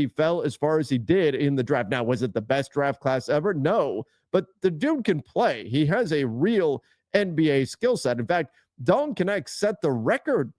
he fell as far as he did in the draft. Now, was it the best draft class ever? No, but the dude can play. He has a real NBA skill set. In fact, Dalton Knecht set the record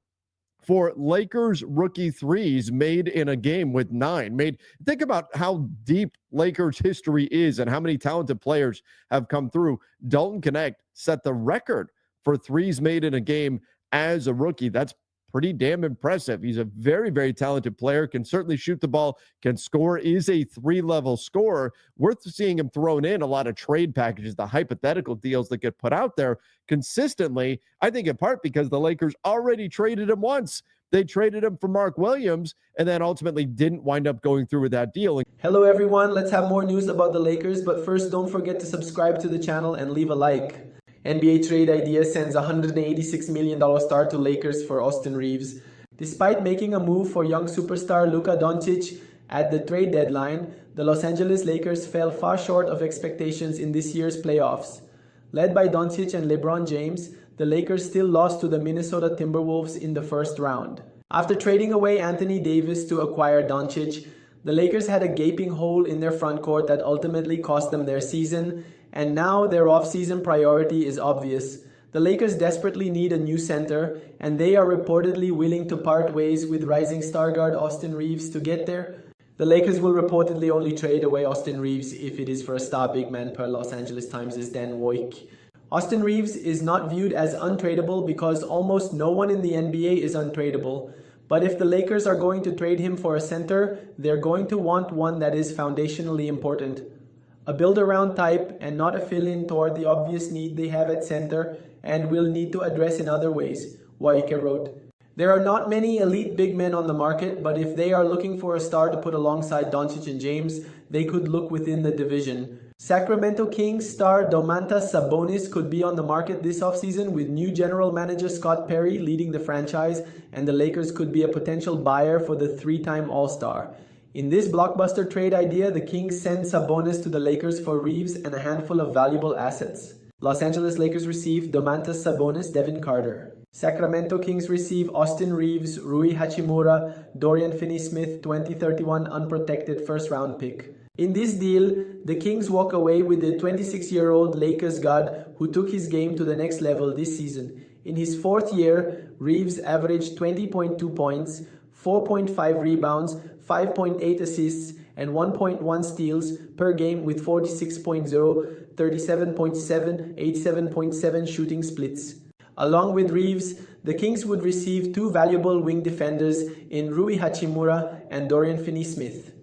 for Lakers rookie threes made in a game with 9. Think about how deep Lakers history is and how many talented players have come through. Dalton Knecht set the record for threes made in a game as a rookie. That's pretty damn impressive. He's a very, very talented player, can certainly shoot the ball, can score, is a 3-level scorer. Worth seeing him thrown in a lot of trade packages, the hypothetical deals that get put out there consistently, I think in part because the Lakers already traded him once. They traded him for Mark Williams and then ultimately didn't wind up going through with that deal. Hello everyone, let's have more news about the Lakers, but first don't forget to subscribe to the channel and leave a like. NBA Trade Idea sends $186 million star to Lakers for Austin Reeves. Despite making a move for young superstar Luka Doncic at the trade deadline, the Los Angeles Lakers fell far short of expectations in this year's playoffs. Led by Doncic and LeBron James, the Lakers still lost to the Minnesota Timberwolves in the first round. After trading away Anthony Davis to acquire Doncic, the Lakers had a gaping hole in their front court that ultimately cost them their season, and now their off-season priority is obvious. The Lakers desperately need a new center, and they are reportedly willing to part ways with rising star guard Austin Reeves to get there. The Lakers will reportedly only trade away Austin Reeves if it is for a star big man, per Los Angeles Times' Dan Wojcik. Austin Reeves is not viewed as untradeable because almost no one in the NBA is untradeable. But if the Lakers are going to trade him for a center, they're going to want one that is foundationally important. A build-around type and not a fill-in toward the obvious need they have at center and will need to address in other ways, Wojcik wrote. There are not many elite big men on the market, but if they are looking for a star to put alongside Doncic and James, they could look within the division. Sacramento Kings star Domantas Sabonis could be on the market this offseason with new general manager Scott Perry leading the franchise, and the Lakers could be a potential buyer for the 3-time All-Star. In this blockbuster trade idea, the Kings send Sabonis to the Lakers for Reeves and a handful of valuable assets. Los Angeles Lakers receive Domantas Sabonis, Devin Carter. Sacramento Kings receive Austin Reeves, Rui Hachimura, Dorian Finney-Smith 2031 unprotected first-round pick. In this deal, the Kings walk away with the 26-year-old Lakers god who took his game to the next level this season. In his 4th year, Reeves averaged 20.2 points, 4.5 rebounds, 5.8 assists, and 1.1 steals per game with 46.0, 37.7, 87.7 shooting splits. Along with Reeves, the Kings would receive 2 valuable wing defenders in Rui Hachimura and Dorian Finney-Smith.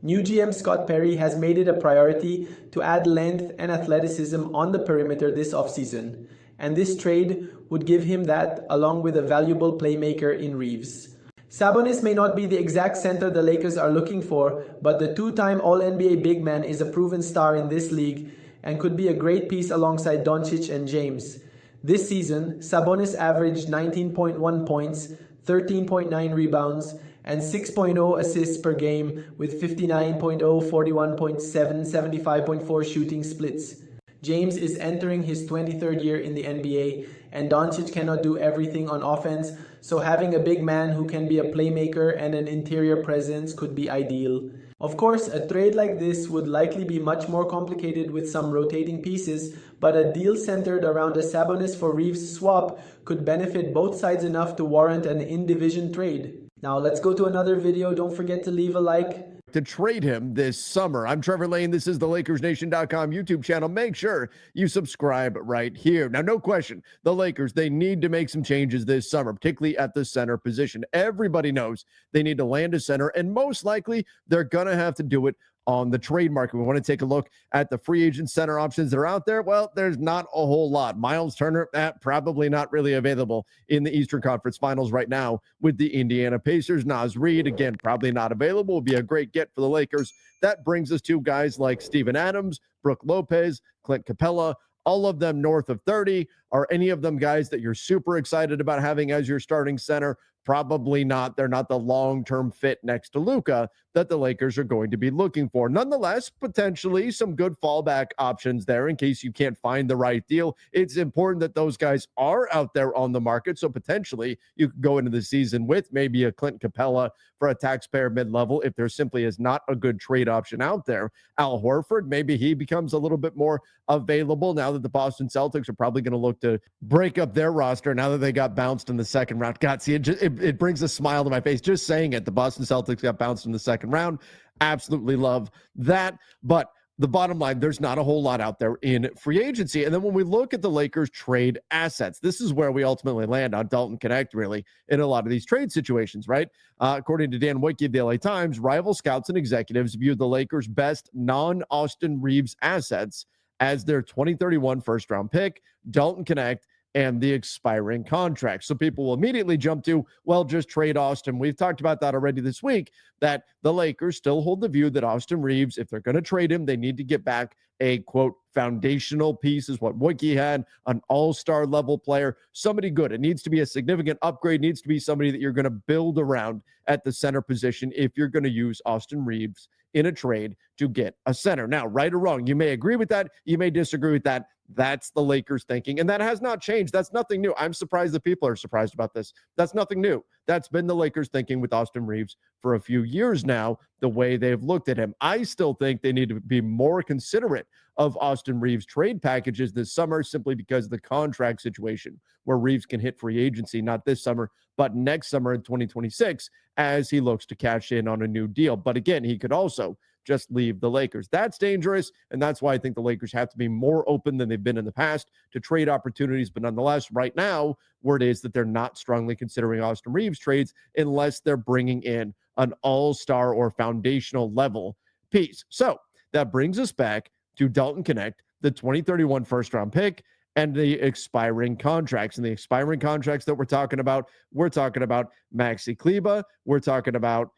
New GM Scott Perry has made it a priority to add length and athleticism on the perimeter this offseason, and this trade would give him that along with a valuable playmaker in Reeves. Sabonis may not be the exact center the Lakers are looking for, but the 2-time All-NBA big man is a proven star in this league and could be a great piece alongside Doncic and James. This season, Sabonis averaged 19.1 points, 13.9 rebounds, and 6.0 assists per game with 59.0, 41.7, 75.4 shooting splits. James is entering his 23rd year in the NBA, and Doncic cannot do everything on offense, so having a big man who can be a playmaker and an interior presence could be ideal. Of course, a trade like this would likely be much more complicated with some rotating pieces, but a deal centered around a Sabonis for Reeves swap could benefit both sides enough to warrant an in-division trade. Now let's go to another video. Don't forget to leave a like. To trade him this summer. I'm Trevor Lane. This is the LakersNation.com YouTube channel. Make sure you subscribe right here. Now, no question, the Lakers, they need to make some changes this summer, particularly at the center position. Everybody knows they need to land a center, and most likely they're going to have to do it on the trade market. We want to take a look at the free agent center options that are out there. Well, there's not a whole lot. Miles Turner, probably not really available in the Eastern Conference Finals right now with the Indiana Pacers. Naz Reid, again, probably not available. Will be a great get for the Lakers. That brings us to guys like Steven Adams, Brook Lopez, Clint Capella, all of them north of 30. Are any of them guys that you're super excited about having as your starting center? Probably not. They're not the long-term fit next to Luka that the Lakers are going to be looking for. Nonetheless, potentially some good fallback options there in case you can't find the right deal. It's important that those guys are out there on the market. So potentially you could go into the season with maybe a Clint Capella for a taxpayer mid-level if there simply is not a good trade option out there. Al Horford, maybe he becomes a little bit more available now that the Boston Celtics are probably going to look to break up their roster now that they got bounced in the second round. God, see, it brings a smile to my face just saying it. The Boston Celtics got bounced in the second round. Absolutely love that. But the bottom line, there's not a whole lot out there in free agency. And then when we look at the Lakers trade assets, this is where we ultimately land on Dalton Connect, really, in a lot of these trade situations, right? According to Dan Wicke of the LA Times, rival scouts and executives view the Lakers' best non-Austin Reeves assets as their 2031 first-round pick, Dalton Connect, and the expiring contract. So people will immediately jump to, well, just trade Austin. We've talked about that already this week, that the Lakers still hold the view that Austin Reeves, if they're going to trade him, they need to get back a, quote, foundational piece, is what Wicke had, an all-star level player, somebody good. It needs to be a significant upgrade, needs to be somebody that you're going to build around at the center position if you're going to use Austin Reeves in a trade to get a center. Now, right or wrong, you may agree with that, you may disagree with that. That's the Lakers thinking, and that has not changed. That's nothing new. I'm surprised that people are surprised about this. That's nothing new. That's been the Lakers thinking with Austin Reeves for a few years now, the way they've looked at him. I still think they need to be more considerate of Austin Reeves trade packages this summer, simply because of the contract situation where Reeves can hit free agency, not this summer, but next summer in 2026, as he looks to cash in on a new deal. But again, he could also just leave the Lakers. That's dangerous, and that's why I think the Lakers have to be more open than they've been in the past to trade opportunities. But nonetheless, right now, word is that they're not strongly considering Austin Reeves trades unless they're bringing in an all-star or foundational level piece. So that brings us back to Dalton Connect, the 2031 first-round pick, and the expiring contracts. And the expiring contracts that we're talking about Maxi Kleber, we're talking about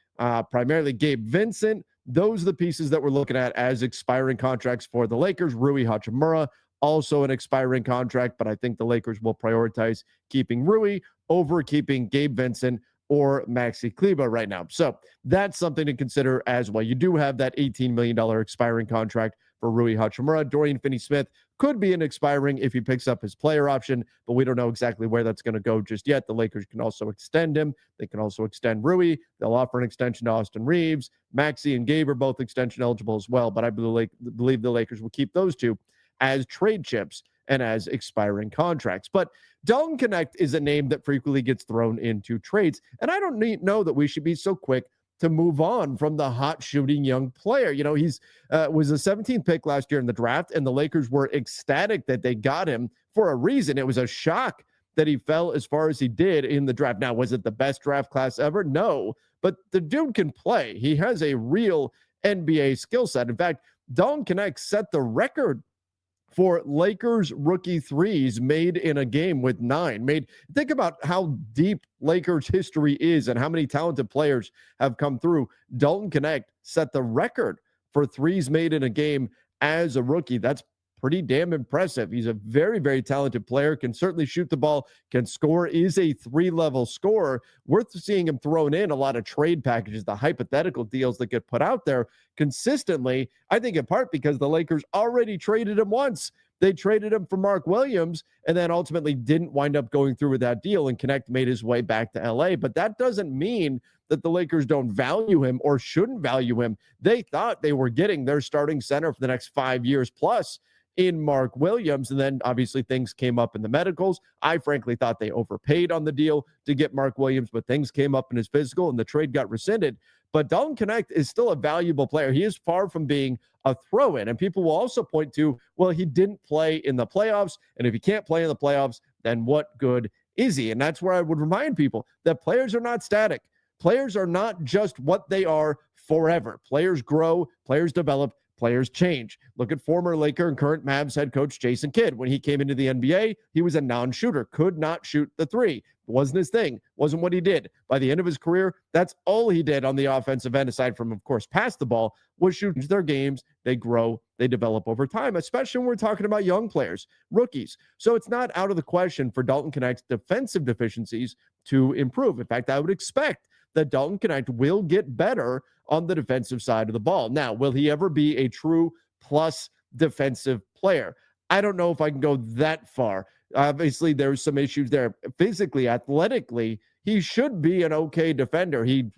primarily Gabe Vincent. Those are the pieces that we're looking at as expiring contracts for the Lakers. Rui Hachimura, also an expiring contract, but I think the Lakers will prioritize keeping Rui over keeping Gabe Vincent or Maxi Kleber right now. So that's something to consider as well. You do have that $18 million expiring contract for Rui Hachimura. Dorian Finney-Smith could be an expiring if he picks up his player option, but we don't know exactly where that's going to go just yet. The Lakers can also extend him. They can also extend Rui. They'll offer an extension to Austin Reeves. Maxi and Gabe are both extension eligible as well, but I believe the Lakers will keep those two as trade chips and as expiring contracts. But Dalton Connect is a name that frequently gets thrown into trades, and I don't know that we should be so quick to move on from the hot shooting young player. You know, he's was a 17th pick last year in the draft, and the Lakers were ecstatic that they got him for a reason. It was a shock that he fell as far as he did in the draft. Now, was it the best draft class ever? No, but the dude can play. He has a real NBA skill set. In fact, Dalton Connect set the record for Lakers rookie threes made in a game with 9. Think about how deep Lakers history is and how many talented players have come through. Dalton Connect set the record for threes made in a game as a rookie. That's pretty damn impressive. He's a very, very talented player, can certainly shoot the ball, can score, is a 3-level scorer. Worth seeing him thrown in a lot of trade packages, the hypothetical deals that get put out there consistently, I think in part because the Lakers already traded him once. They traded him for Mark Williams and then ultimately didn't wind up going through with that deal, and Connect made his way back to LA. But that doesn't mean that the Lakers don't value him or shouldn't value him. They thought they were getting their starting center for the next 5 years plus in Mark Williams. And then obviously things came up in the medicals. I frankly thought they overpaid on the deal to get Mark Williams, but things came up in his physical and the trade got rescinded. But Dalton Connect is still a valuable player. He is far from being a throw-in. And people will also point to, well, he didn't play in the playoffs. And if he can't play in the playoffs, then what good is he? And that's where I would remind people that players are not static. Players are not just what they are forever. Players grow, players develop, players change. Look at former Laker and current Mavs head coach Jason Kidd. When he came into the NBA, he was a non-shooter, could not shoot the three. Wasn't his thing, wasn't what he did. By the end of his career, that's all he did on the offensive end, aside from, of course, pass the ball, was shoot their games. They grow, they develop over time, especially when we're talking about young players, rookies. So it's not out of the question for Dalton Connect's defensive deficiencies to improve. In fact, I would expect that Dalton Knecht will get better on the defensive side of the ball. Now, will he ever be a true plus defensive player? I don't know if I can go that far. Obviously, there's some issues there. Physically, athletically, he should be an okay defender. He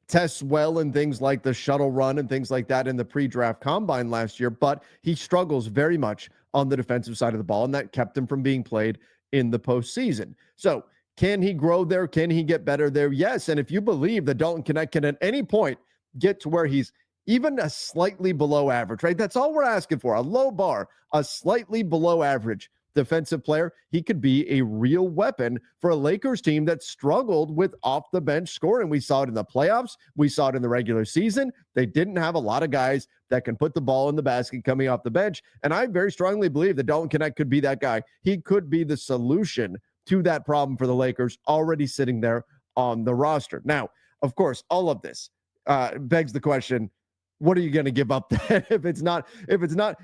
tests well in things like the shuttle run and things like that in the pre-draft combine last year, but he struggles very much on the defensive side of the ball, and that kept him from being played in the postseason. So can he grow there? Can he get better there? Yes. And if you believe that Dalton Knecht can at any point get to where he's even a slightly below average, right? That's all we're asking for, a low bar, a slightly below average defensive player. He could be a real weapon for a Lakers team that struggled with off the bench scoring. We saw it in the playoffs. We saw it in the regular season. They didn't have a lot of guys that can put the ball in the basket coming off the bench. And I very strongly believe that Dalton Knecht could be that guy. He could be the solution to that problem for the Lakers already sitting there on the roster. Now, of course, all of this begs the question, what are you going to give up then if it's not,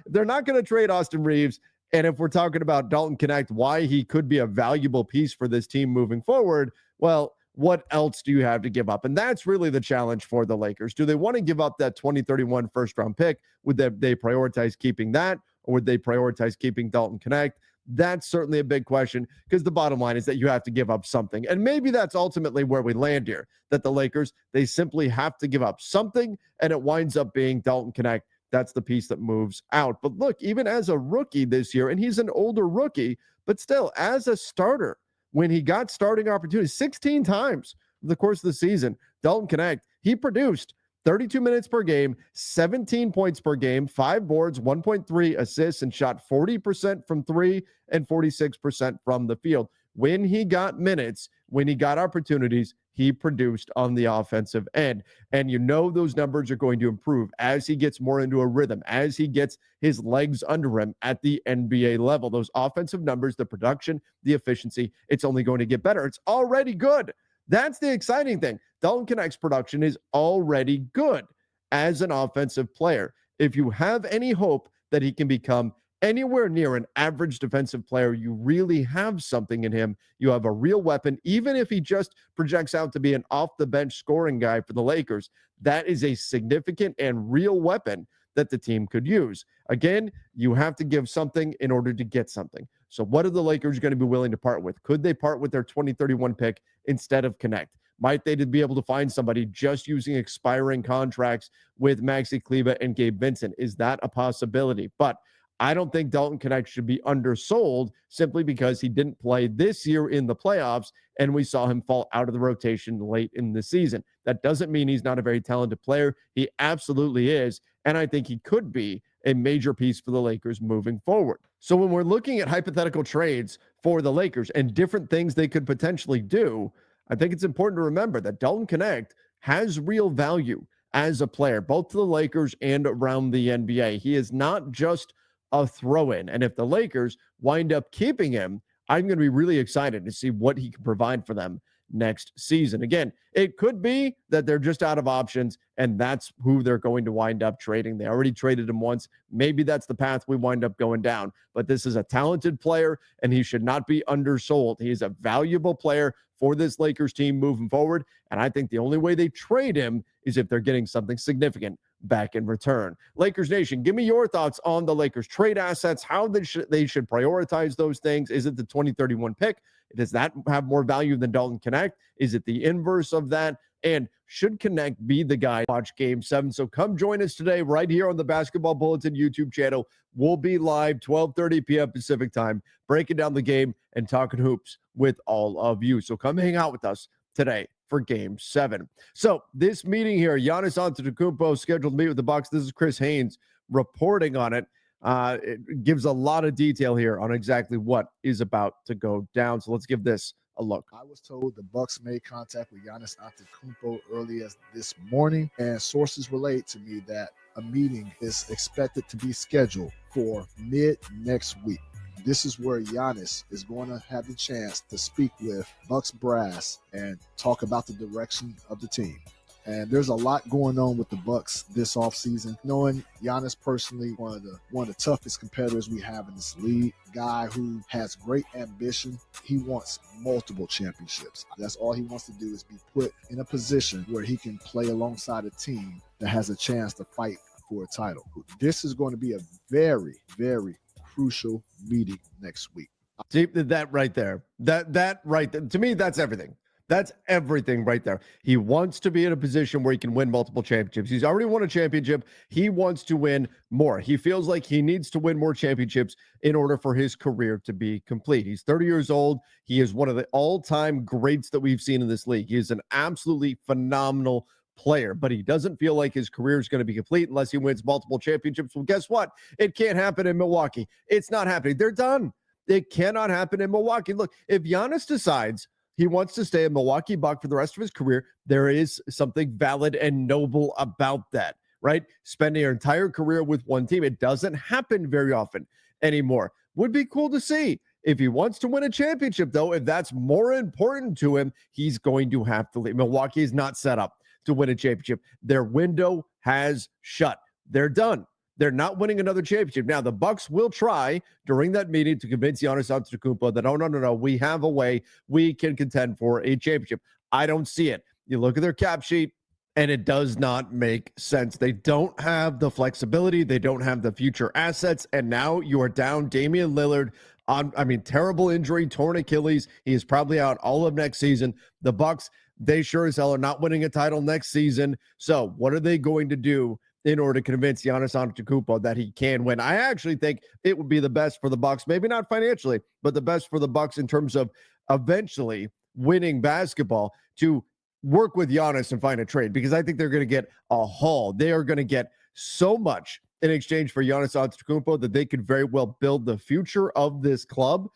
they're not going to trade Austin Reeves. And if we're talking about Dalton Knecht, why he could be a valuable piece for this team moving forward, well, what else do you have to give up? And that's really the challenge for the Lakers. Do they want to give up that 2031 first-round pick? Would they prioritize keeping that, or would they prioritize keeping Dalton Knecht? That's certainly a big question, because the bottom line is that you have to give up something. And maybe that's ultimately where we land here, that the Lakers, they simply have to give up something, and it winds up being Dalton Knecht. That's the piece that moves out. But look, even as a rookie this year, and he's an older rookie, but still as a starter, when he got starting opportunities 16 times over the course of the season, Dalton Knecht, he produced 32 minutes per game, 17 points per game, 5 boards, 1.3 assists, and shot 40% from 3 and 46% from the field. When he got minutes, when he got opportunities, he produced on the offensive end. And you know those numbers are going to improve as he gets more into a rhythm, as he gets his legs under him at the NBA level. Those offensive numbers, the production, the efficiency, it's only going to get better. It's already good. That's the exciting thing. Dalton Knecht's production is already good as an offensive player. If you have any hope that he can become anywhere near an average defensive player, you really have something in him. You have a real weapon, even if he just projects out to be an off-the-bench scoring guy for the Lakers. That is a significant and real weapon that the team could use. Again, you have to give something in order to get something. So what are the Lakers going to be willing to part with? Could they part with their 2031 pick instead of Knecht? Might they be able to find somebody just using expiring contracts with Maxi Kleber and Gabe Vincent? Is that a possibility? But I don't think Dalton Knecht should be undersold simply because he didn't play this year in the playoffs and we saw him fall out of the rotation late in the season. That doesn't mean he's not a very talented player. He absolutely is. And I think he could be a major piece for the Lakers moving forward. So when we're looking at hypothetical trades for the Lakers and different things they could potentially do, I think it's important to remember that Dalton Knecht has real value as a player, both to the Lakers and around the NBA. He is not just a throw-in. And if the Lakers wind up keeping him, I'm going to be really excited to see what he can provide for them next season. Again, it could be that they're just out of options and that's who they're going to wind up trading. They already traded him once. Maybe that's the path we wind up going down. But this is a talented player and he should not be undersold. He is a valuable player for this Lakers team moving forward. And I think the only way they trade him is if they're getting something significant back in return. Lakers Nation, give me your thoughts on the Lakers trade assets, how they should prioritize those things. Is it the 2031 pick? Does that have more value than Dalton Knecht? Is it the inverse of that? And should Knecht be the guy to watch Game 7? So come join us today right here on the Basketball Bulletin YouTube channel. We'll be live 12:30 p.m. Pacific time, breaking down the game and talking hoops with all of you. So come hang out with us today for Game 7. So this meeting here, Giannis Antetokounmpo scheduled to meet with the Bucks. This is Chris Haynes reporting on it. It gives a lot of detail here on exactly what is about to go down. So let's give this a look. I was told the Bucks made contact with Giannis Antetokounmpo early as this morning, and sources relate to me that a meeting is expected to be scheduled for mid next week. This is where Giannis is going to have the chance to speak with Bucks brass and talk about the direction of the team. And there's a lot going on with the Bucks this offseason. Knowing Giannis personally, one of the toughest competitors we have in this league, guy who has great ambition. He wants multiple championships. That's all he wants to do, is be put in a position where he can play alongside a team that has a chance to fight for a title. This is going to be a very, very crucial meeting next week. See, that right there, that right there, to me, that's everything. That's everything right there. He wants to be in a position where he can win multiple championships. He's already won a championship. He wants to win more. He feels like he needs to win more championships in order for his career to be complete. He's 30 years old. He is one of the all-time greats that we've seen in this league. He is an absolutely phenomenal player, but he doesn't feel like his career is going to be complete unless he wins multiple championships. Well, guess what? It can't happen in Milwaukee. It's not happening. They're done. It cannot happen in Milwaukee. Look, if Giannis decides he wants to stay a Milwaukee Buck for the rest of his career, there is something valid and noble about that, right? Spending your entire career with one team. It doesn't happen very often anymore. Would be cool to see. If he wants to win a championship, though, if that's more important to him, he's going to have to leave. Milwaukee is not set up to win a championship. Their window has shut. They're done. They're not winning another championship. Now, the Bucks will try during that meeting to convince Giannis Antetokounmpo that, oh, no, we have a way we can contend for a championship. I don't see it. You look at their cap sheet, and it does not make sense. They don't have the flexibility. They don't have the future assets, and now you are down Damian Lillard on, terrible injury, torn Achilles. He is probably out all of next season. The Bucks, they sure as hell are not winning a title next season. So what are they going to do in order to convince Giannis Antetokounmpo that he can win? I actually think it would be the best for the Bucks, maybe not financially, but the best for the Bucks in terms of eventually winning basketball, to work with Giannis and find a trade, because I think they're going to get a haul. They are going to get so much in exchange for Giannis Antetokounmpo that they could very well build the future of this club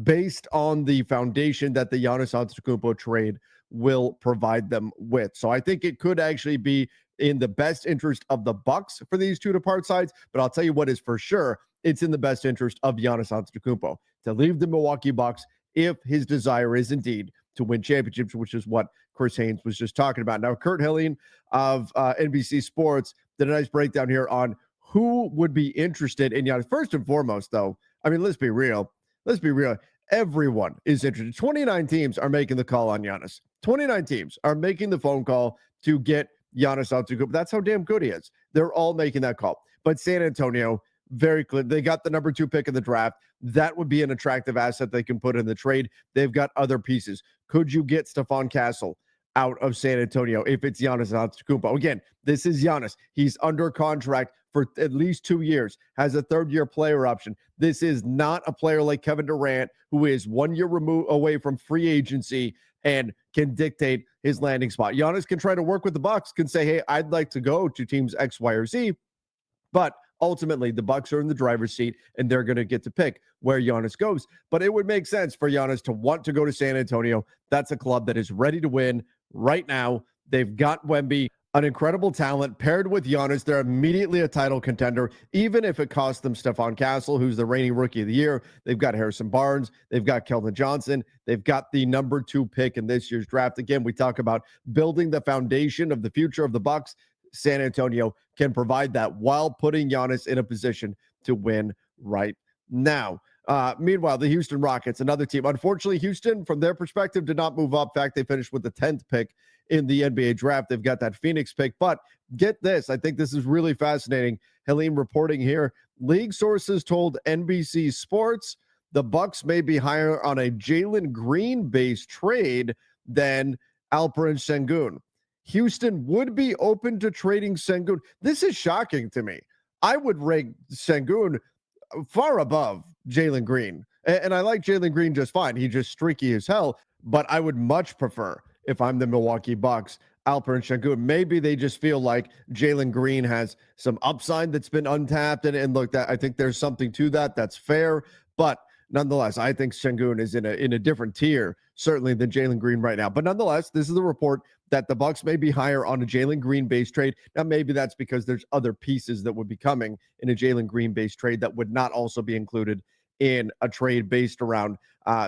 based on the foundation that the Giannis Antetokounmpo trade will provide them with. So I think it could actually be in the best interest of the Bucks for these two to part sides, but I'll tell you what is for sure, it's in the best interest of Giannis Antetokounmpo to leave the Milwaukee Bucks if his desire is indeed to win championships, which is what Chris Haynes was just talking about. Now, Kurt Helene of NBC Sports did a nice breakdown here on who would be interested in Giannis. First and foremost, though, let's be real. Everyone is interested. 29 teams are making the call on Giannis. 29 teams are making the phone call to get Giannis Antetokounmpo. That's how damn good he is. They're all making that call. But San Antonio, very clear. They got the number 2 pick in the draft. That would be an attractive asset they can put in the trade. They've got other pieces. Could you get Stephon Castle out of San Antonio if it's Giannis Antetokounmpo? Again, this is Giannis. He's under contract for at least 2 years, has a third-year player option. This is not a player like Kevin Durant, who is 1 year away from free agency and can dictate his landing spot. Giannis can try to work with the Bucks, can say, hey, I'd like to go to teams X, Y, or Z, but ultimately the Bucks are in the driver's seat and they're going to get to pick where Giannis goes. But it would make sense for Giannis to want to go to San Antonio. That's a club that is ready to win right now. They've got Wemby, an incredible talent, paired with Giannis. They're immediately a title contender, even if it costs them Stephon Castle, who's the reigning rookie of the year. They've got Harrison Barnes. They've got Keldon Johnson. They've got the number 2 pick in this year's draft. Again, we talk about building the foundation of the future of the Bucks. San Antonio can provide that while putting Giannis in a position to win right now. Meanwhile, the Houston Rockets, another team. Unfortunately, Houston, from their perspective, did not move up. In fact, they finished with the 10th pick in the NBA draft. They've got that Phoenix pick. But get this, I think this is really fascinating. Helene reporting here. League sources told NBC Sports the Bucks may be higher on a Jalen Green-based trade than Alperen Sengun. Houston would be open to trading Sengun. This is shocking to me. I would rank Sengun far above Jalen Green. And I like Jalen Green just fine. He's just streaky as hell. But I would much prefer, if I'm the Milwaukee Bucks, Alperen Sengun. Maybe they just feel like Jalen Green has some upside that's been untapped. And look, that I think there's something to that. That's fair. But nonetheless, I think Sengun is in a different tier, certainly, than Jalen Green right now. But nonetheless, this is a report that the Bucks may be higher on a Jalen Green-based trade. Now, maybe that's because there's other pieces that would be coming in a Jalen Green-based trade that would not also be included in a trade based around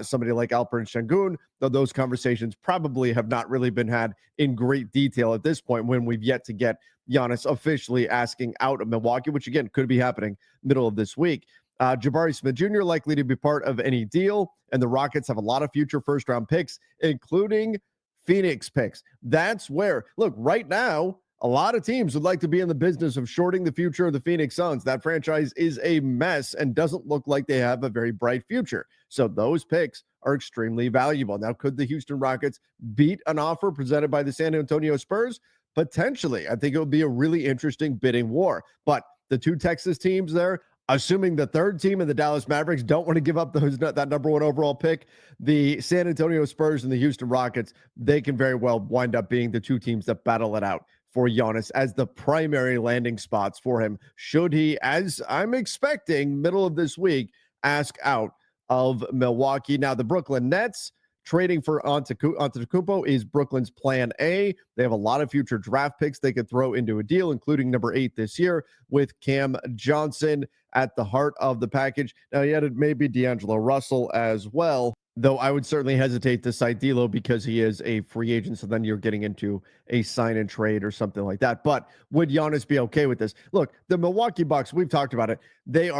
somebody like Alperen Şengün, though those conversations probably have not really been had in great detail at this point when we've yet to get Giannis officially asking out of Milwaukee, which again could be happening middle of this week. Jabari Smith Jr. likely to be part of any deal, and the Rockets have a lot of future first-round picks, including Phoenix picks. That's where, look, right now, a lot of teams would like to be in the business of shorting the future of the Phoenix Suns. That franchise is a mess and doesn't look like they have a very bright future. So those picks are extremely valuable. Now, could the Houston Rockets beat an offer presented by the San Antonio Spurs? Potentially. I think it would be a really interesting bidding war. But the two Texas teams there, assuming the third team and the Dallas Mavericks don't want to give up that number one overall pick, the San Antonio Spurs and the Houston Rockets, they can very well wind up being the two teams that battle it out for Giannis as the primary landing spots for him, should he, as I'm expecting, middle of this week, ask out of Milwaukee. Now, the Brooklyn Nets trading for Antetokounmpo is Brooklyn's plan A. They have a lot of future draft picks they could throw into a deal, including number 8 this year with Cam Johnson at the heart of the package. Now, yet it may be D'Angelo Russell as well, though I would certainly hesitate to cite D'Lo because he is a free agent, so then you're getting into a sign and trade or something like that. But would Giannis be okay with this? Look, the Milwaukee Bucks, we've talked about it. They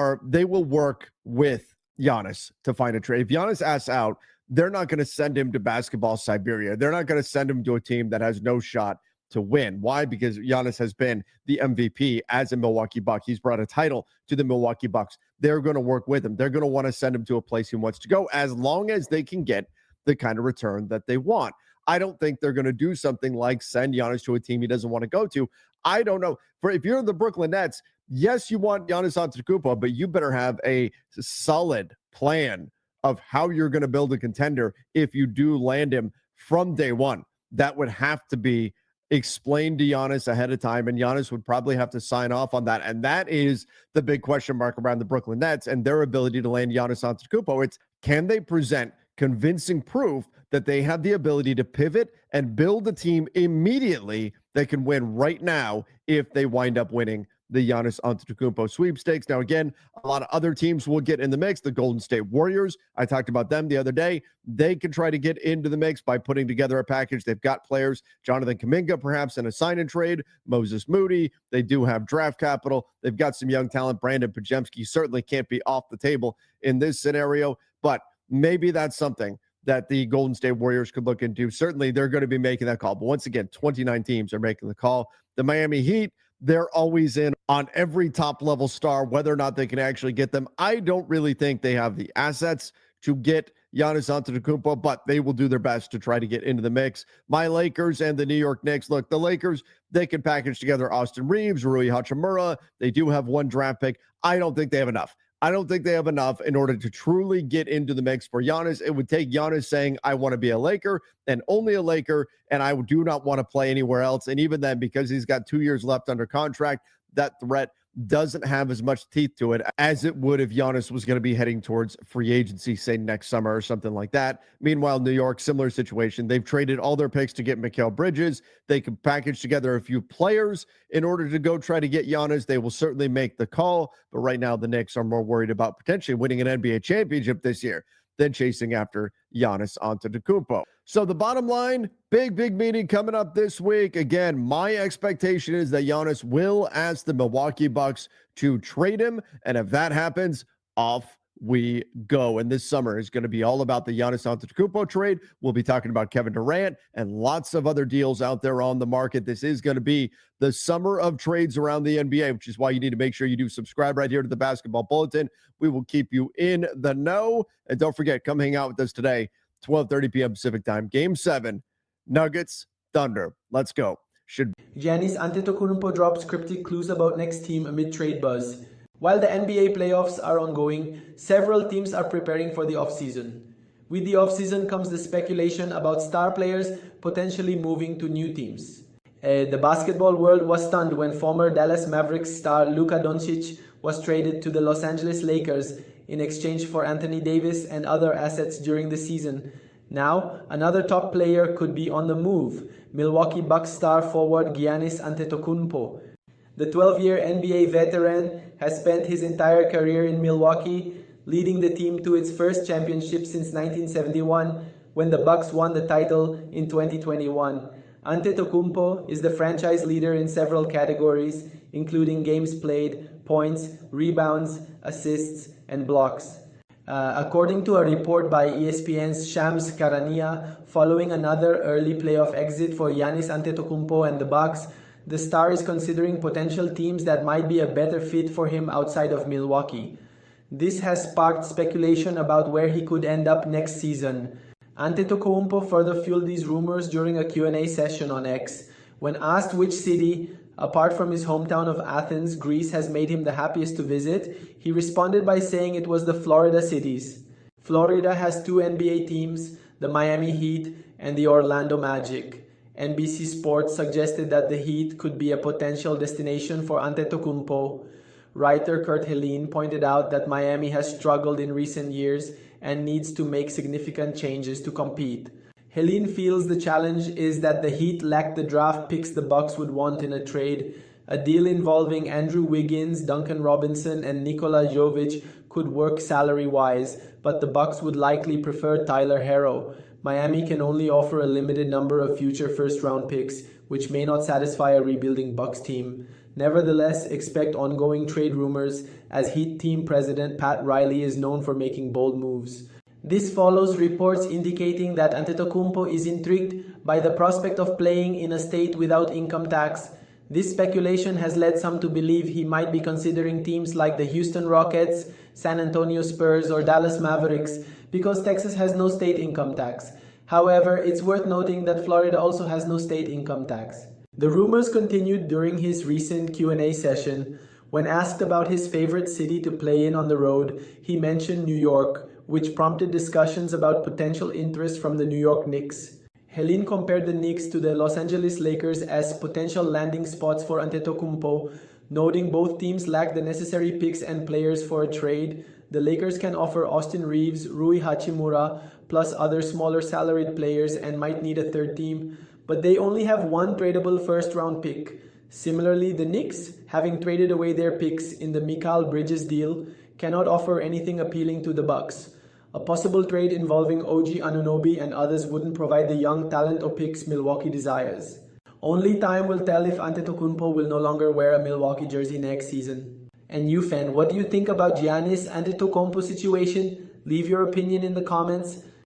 will work with Giannis to find a trade. If Giannis asks out, they're not going to send him to basketball Siberia. They're not going to send him to a team that has no shot to win. Why? Because Giannis has been the MVP as a Milwaukee Buck. He's brought a title to the Milwaukee Bucks. They're going to work with him. They're going to want to send him to a place he wants to go as long as they can get the kind of return that they want. I don't think they're going to do something like send Giannis to a team he doesn't want to go to. I don't know. If you're the Brooklyn Nets, yes, you want Giannis Antetokounmpo, but you better have a solid plan of how you're going to build a contender if you do land him from day one. That would have to be explained to Giannis ahead of time, and Giannis would probably have to sign off on that. And that is the big question mark around the Brooklyn Nets and their ability to land Giannis Antetokounmpo. It's, can they present convincing proof that they have the ability to pivot and build a team immediately that can win right now if they wind up winning the Giannis Antetokounmpo sweepstakes. Now, again, a lot of other teams will get in the mix. The Golden State Warriors, I talked about them the other day. They can try to get into the mix by putting together a package. They've got players, Jonathan Kuminga, perhaps in a sign and trade, Moses Moody. They do have draft capital. They've got some young talent. Brandon Podziemski certainly can't be off the table in this scenario, but maybe that's something that the Golden State Warriors could look into. Certainly, they're going to be making that call. But once again, 29 teams are making the call. The Miami Heat, they're always in on every top-level star, whether or not they can actually get them. I don't really think they have the assets to get Giannis Antetokounmpo, but they will do their best to try to get into the mix. My Lakers and the New York Knicks, look, the Lakers, they can package together Austin Reeves, Rui Hachimura. They do have one draft pick. I don't think they have enough. I don't think they have enough in order to truly get into the mix for Giannis. It would take Giannis saying, I want to be a Laker and only a Laker, and I do not want to play anywhere else. And even then, because he's got 2 years left under contract, that threat doesn't have as much teeth to it as it would if Giannis was going to be heading towards free agency, say next summer or something like that. Meanwhile, New York, similar situation. They've traded all their picks to get Mikal Bridges. They could package together a few players in order to go try to get Giannis. They will certainly make the call, but right now the Knicks are more worried about potentially winning an NBA championship this year than chasing after Giannis Antetokounmpo. So the bottom line, big meeting coming up this week. Again, my expectation is that Giannis will ask the Milwaukee Bucks to trade him. And if that happens, off we go. And this summer is going to be all about the Giannis Antetokounmpo trade. We'll be talking about Kevin Durant and lots of other deals out there on the market. This is going to be the summer of trades around the NBA, which is why you need to make sure you do subscribe right here to the Basketball Bulletin. We will keep you in the know. And don't forget, come hang out with us today, 12:30 p.m. Pacific time. Game 7, Nuggets, Thunder. Let's go. Giannis Antetokounmpo drops cryptic clues about next team amid trade buzz. While the NBA playoffs are ongoing, several teams are preparing for the offseason. With the offseason comes the speculation about star players potentially moving to new teams. The basketball world was stunned when former Dallas Mavericks star Luka Doncic was traded to the Los Angeles Lakers in exchange for Anthony Davis and other assets during the season. Now, another top player could be on the move, Milwaukee Bucks star forward Giannis Antetokounmpo. The 12-year NBA veteran has spent his entire career in Milwaukee, leading the team to its first championship since 1971 when the Bucks won the title in 2021. Antetokounmpo is the franchise leader in several categories, including games played, points, rebounds, assists, and blocks. According to a report by ESPN's Shams Charania, following another early playoff exit for Giannis Antetokounmpo and the Bucks, the star is considering potential teams that might be a better fit for him outside of Milwaukee. This has sparked speculation about where he could end up next season. Antetokounmpo further fueled these rumors during a Q&A session on X. When asked which city, apart from his hometown of Athens, Greece has made him the happiest to visit, he responded by saying it was the Florida cities. Florida has two NBA teams, the Miami Heat and the Orlando Magic. NBC Sports suggested that the Heat could be a potential destination for Antetokounmpo. Writer Kurt Helene pointed out that Miami has struggled in recent years and needs to make significant changes to compete. Helene feels the challenge is that the Heat lack the draft picks the Bucks would want in a trade. A deal involving Andrew Wiggins, Duncan Robinson, and Nikola Jovic could work salary-wise, but the Bucks would likely prefer Tyler Herro. Miami can only offer a limited number of future first-round picks, which may not satisfy a rebuilding Bucks team. Nevertheless, expect ongoing trade rumors, as Heat team president Pat Riley is known for making bold moves. This follows reports indicating that Antetokounmpo is intrigued by the prospect of playing in a state without income tax. This speculation has led some to believe he might be considering teams like the Houston Rockets, San Antonio Spurs, or Dallas Mavericks, because Texas has no state income tax. However, it's worth noting that Florida also has no state income tax. The rumors continued during his recent Q&A session. When asked about his favorite city to play in on the road, he mentioned New York, which prompted discussions about potential interest from the New York Knicks. Helene compared the Knicks to the Los Angeles Lakers as potential landing spots for Antetokounmpo, noting both teams lack the necessary picks and players for a trade. The Lakers can offer Austin Reeves, Rui Hachimura, plus other smaller salaried players and might need a third team, but they only have one tradable first-round pick. Similarly, the Knicks, having traded away their picks in the Mikal Bridges deal, cannot offer anything appealing to the Bucks. A possible trade involving OG Anunoby and others wouldn't provide the young talent or picks Milwaukee desires. Only time will tell if Antetokounmpo will no longer wear a Milwaukee jersey next season. And you, fan, what do you think about Giannis Antetokounmpo situation? Leave your opinion in the comments.